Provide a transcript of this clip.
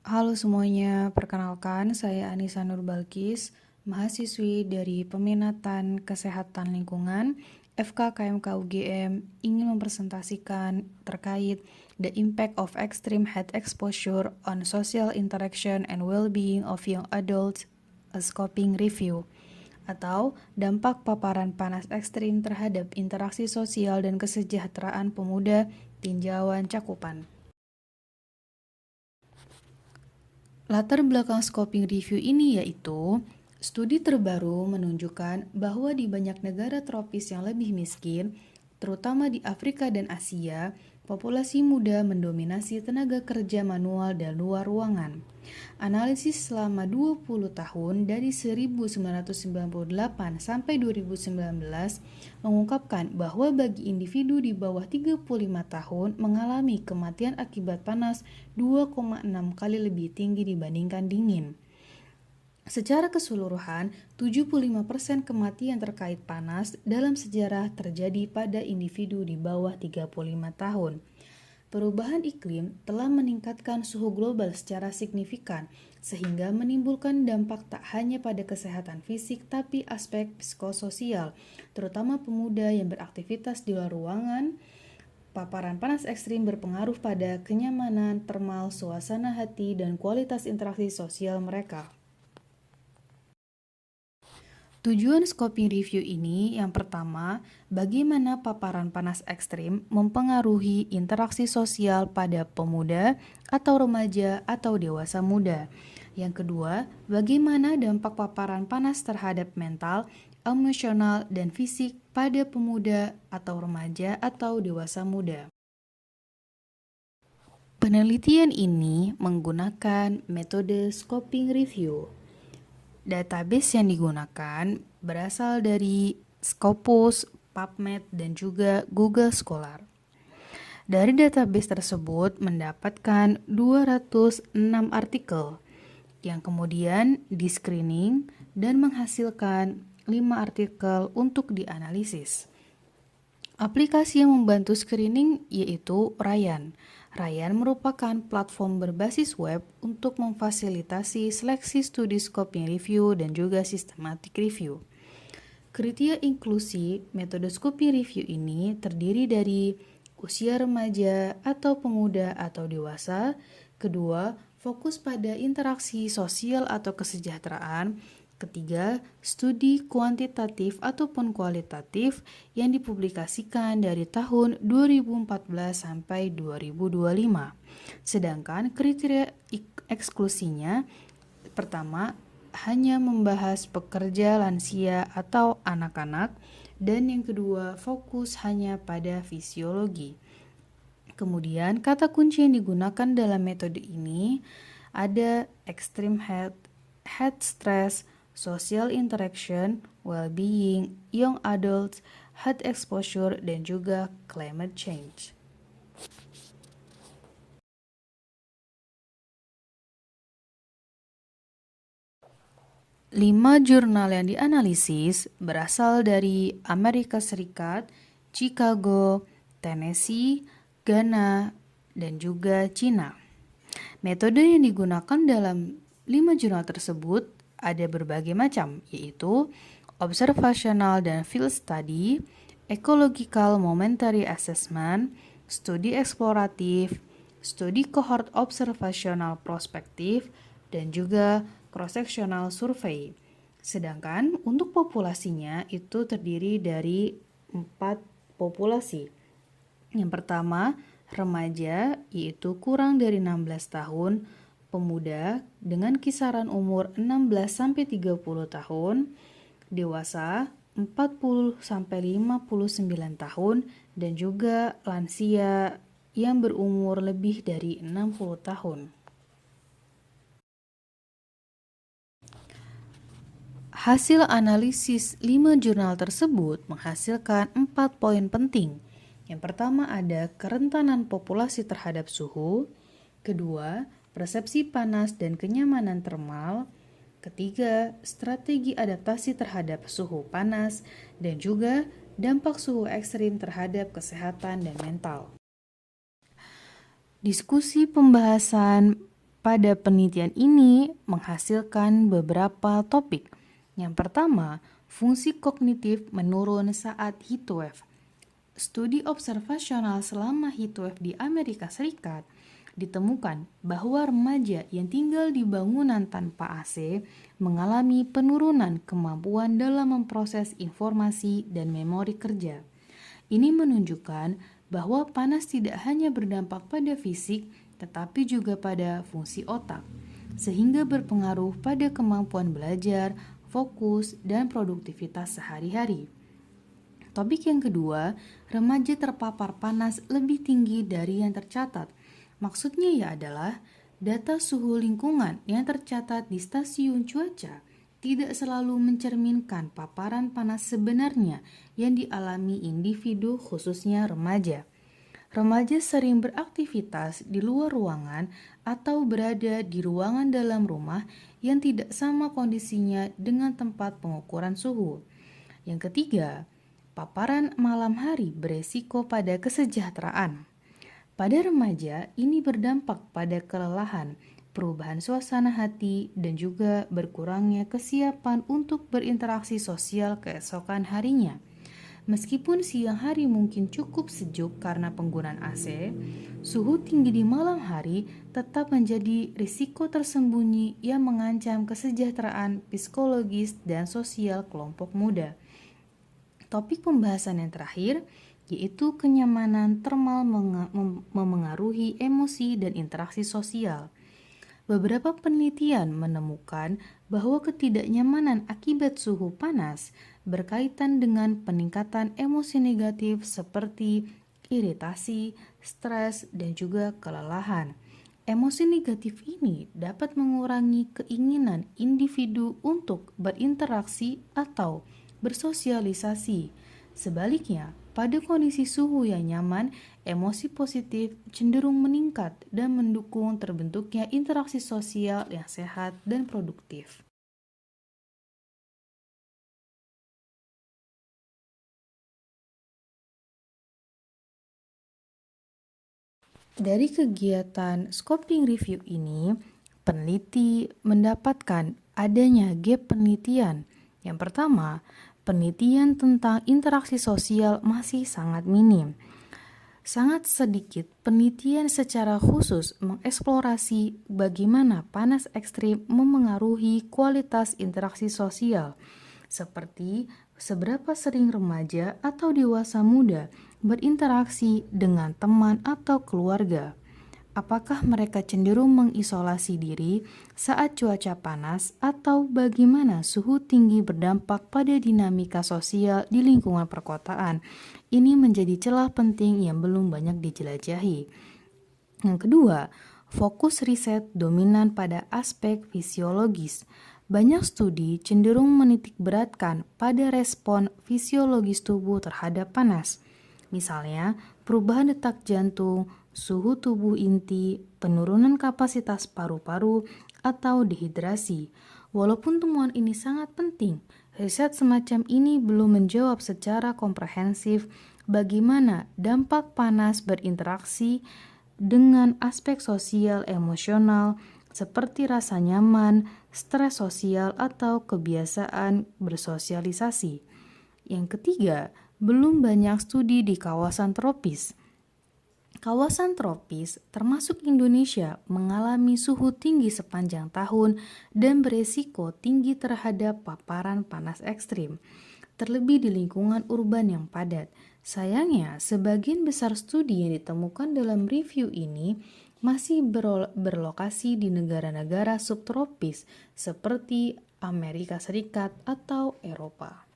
Halo semuanya, perkenalkan saya Anissa Nurbalkis, mahasiswi dari Peminatan Kesehatan Lingkungan FKKMK UGM, ingin mempresentasikan terkait the impact of extreme heat exposure on social interaction and well-being of young adults, a scoping review, atau dampak paparan panas ekstrim terhadap interaksi sosial dan kesejahteraan pemuda tinjauan cakupan. Latar belakang scoping review ini yaitu, studi terbaru menunjukkan bahwa di banyak negara tropis yang lebih miskin, terutama di Afrika dan Asia, populasi muda mendominasi tenaga kerja manual dan luar ruangan. Analisis selama 20 tahun dari 1998 sampai 2019 mengungkapkan bahwa bagi individu di bawah 35 tahun mengalami kematian akibat panas 2,6 kali lebih tinggi dibandingkan dingin. Secara keseluruhan, 75% kematian terkait panas dalam sejarah terjadi pada individu di bawah 35 tahun. Perubahan iklim telah meningkatkan suhu global secara signifikan, sehingga menimbulkan dampak tak hanya pada kesehatan fisik tapi aspek psikososial, terutama pemuda yang beraktivitas di luar ruangan. Paparan panas ekstrim berpengaruh pada kenyamanan, termal, suasana hati, dan kualitas interaksi sosial mereka. Tujuan scoping review ini yang pertama, bagaimana paparan panas ekstrim mempengaruhi interaksi sosial pada pemuda atau remaja atau dewasa muda. Yang kedua, bagaimana dampak paparan panas terhadap mental, emosional, dan fisik pada pemuda atau remaja atau dewasa muda. Penelitian ini menggunakan metode scoping review. Database yang digunakan berasal dari Scopus, PubMed, dan juga Google Scholar. Dari database tersebut mendapatkan 206 artikel yang kemudian di-screening dan menghasilkan 5 artikel untuk dianalisis. Aplikasi yang membantu screening yaitu Ryan. Ryan merupakan platform berbasis web untuk memfasilitasi seleksi studi scoping review dan juga systematic review. Kriteria inklusi metode scoping review ini terdiri dari usia remaja atau pemuda atau dewasa. Kedua, fokus pada interaksi sosial atau kesejahteraan. Ketiga, studi kuantitatif ataupun kualitatif yang dipublikasikan dari tahun 2014 sampai 2025. Sedangkan kriteria eksklusinya, pertama, hanya membahas pekerja lansia atau anak-anak, dan yang kedua, fokus hanya pada fisiologi. Kemudian, kata kunci yang digunakan dalam metode ini ada extreme head stress, social interaction, well-being, young adults, heat exposure, dan juga climate change. 5 jurnal yang dianalisis berasal dari Amerika Serikat, Chicago, Tennessee, Ghana, dan juga Cina. Metode yang digunakan dalam 5 jurnal tersebut ada berbagai macam, yaitu observational dan field study, ecological momentary assessment, studi eksploratif, studi cohort observational prospektif, dan juga cross-sectional survey. Sedangkan untuk populasinya itu terdiri dari 4 populasi. Yang pertama, remaja yaitu kurang dari 16 tahun, pemuda dengan kisaran umur 16 sampai 30 tahun, dewasa 40 sampai 59 tahun, dan juga lansia yang berumur lebih dari 60 tahun. Hasil analisis 5 jurnal tersebut menghasilkan 4 poin penting. Yang pertama ada kerentanan populasi terhadap suhu, kedua, persepsi panas dan kenyamanan termal, ketiga, strategi adaptasi terhadap suhu panas, dan juga dampak suhu ekstrim terhadap kesehatan dan mental. Diskusi pembahasan Pada penelitian ini menghasilkan beberapa topik. Yang pertama, fungsi kognitif menurun saat heatwave. Studi observasional selama heatwave di Amerika Serikat ditemukan bahwa remaja yang tinggal di bangunan tanpa AC mengalami penurunan kemampuan dalam memproses informasi dan memori kerja. Ini menunjukkan bahwa panas tidak hanya berdampak pada fisik, tetapi juga pada fungsi otak, sehingga berpengaruh pada kemampuan belajar, fokus, dan produktivitas sehari-hari. Topik yang kedua, remaja terpapar panas lebih tinggi dari yang tercatat. Maksudnya adalah data suhu lingkungan yang tercatat di stasiun cuaca tidak selalu mencerminkan paparan panas sebenarnya yang dialami individu, khususnya remaja. Remaja sering beraktivitas di luar ruangan atau berada di ruangan dalam rumah yang tidak sama kondisinya dengan tempat pengukuran suhu. Yang ketiga, paparan malam hari beresiko pada kesejahteraan. Pada remaja, ini berdampak pada kelelahan, perubahan suasana hati, dan juga berkurangnya kesiapan untuk berinteraksi sosial keesokan harinya. Meskipun siang hari mungkin cukup sejuk karena penggunaan AC, suhu tinggi di malam hari tetap menjadi risiko tersembunyi yang mengancam kesejahteraan psikologis dan sosial kelompok muda. Topik pembahasan yang terakhir yaitu kenyamanan termal memengaruhi emosi dan interaksi sosial. Beberapa penelitian menemukan bahwa ketidaknyamanan akibat suhu panas berkaitan dengan peningkatan emosi negatif seperti iritasi, stres, dan juga kelelahan. Emosi negatif ini dapat mengurangi keinginan individu untuk berinteraksi atau bersosialisasi. Sebaliknya, pada kondisi suhu yang nyaman, emosi positif cenderung meningkat dan mendukung terbentuknya interaksi sosial yang sehat dan produktif. Dari kegiatan scoping review ini, peneliti mendapatkan adanya gap penelitian. Yang pertama, penelitian tentang interaksi sosial masih sangat minim. Sangat sedikit penelitian secara khusus mengeksplorasi bagaimana panas ekstrim memengaruhi kualitas interaksi sosial, seperti seberapa sering remaja atau dewasa muda berinteraksi dengan teman atau keluarga. Apakah mereka cenderung mengisolasi diri saat cuaca panas atau bagaimana suhu tinggi berdampak pada dinamika sosial di lingkungan perkotaan? Ini menjadi celah penting yang belum banyak dijelajahi. Yang kedua, fokus riset dominan pada aspek fisiologis. Banyak studi cenderung menitikberatkan pada respon fisiologis tubuh terhadap panas. Misalnya, perubahan detak jantung, suhu tubuh inti, penurunan kapasitas paru-paru, atau dehidrasi. Walaupun temuan ini sangat penting, riset semacam ini belum menjawab secara komprehensif bagaimana dampak panas berinteraksi dengan aspek sosial emosional seperti rasa nyaman, stres sosial, atau kebiasaan bersosialisasi. Yang ketiga, belum banyak studi di kawasan tropis. Kawasan tropis, termasuk Indonesia, mengalami suhu tinggi sepanjang tahun dan beresiko tinggi terhadap paparan panas ekstrim, terlebih di lingkungan urban yang padat. Sayangnya, sebagian besar studi yang ditemukan dalam review ini masih berlokasi di negara-negara subtropis seperti Amerika Serikat atau Eropa.